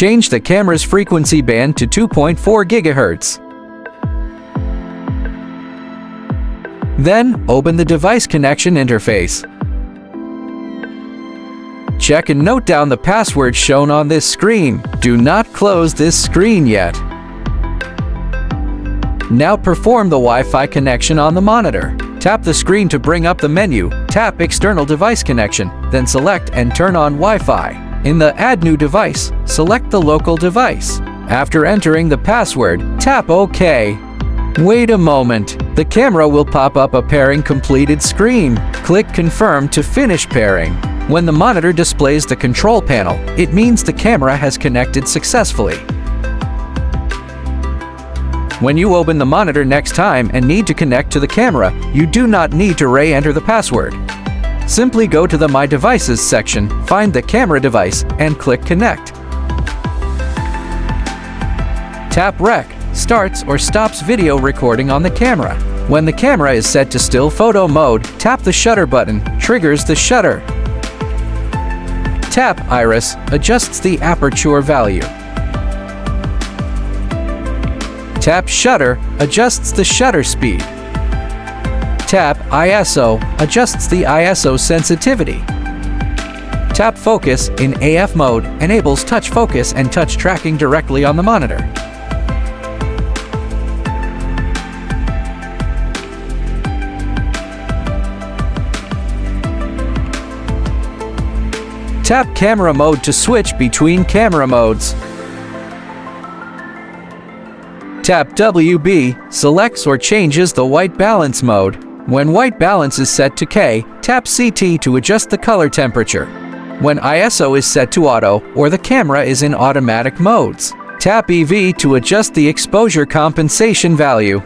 Change the camera's frequency band to 2.4 GHz. Then, open the device connection interface. Check and note down the password shown on this screen. Do not close this screen yet. Now perform the Wi-Fi connection on the monitor. Tap the screen to bring up the menu, tap External Device Connection, then select and turn on Wi-Fi. In the Add New Device, select the local device. After entering the password, tap OK. Wait a moment. The camera will pop up a pairing completed screen. Click Confirm to finish pairing. When the monitor displays the control panel, it means the camera has connected successfully. When you open the monitor next time and need to connect to the camera, you do not need to re-enter the password. Simply go to the My Devices section, find the camera device, and click Connect. Tap Rec, starts or stops video recording on the camera. When the camera is set to still photo mode, tap the shutter button, triggers the shutter. Tap Iris, adjusts the aperture value. Tap Shutter, adjusts the shutter speed. Tap ISO, adjusts the ISO sensitivity. Tap Focus in AF mode, enables touch focus and touch tracking directly on the monitor. Tap Camera Mode to switch between camera modes. Tap WB, selects or changes the white balance mode. When white balance is set to K, tap CT to adjust the color temperature. When ISO is set to auto or the camera is in automatic modes, tap EV to adjust the exposure compensation value.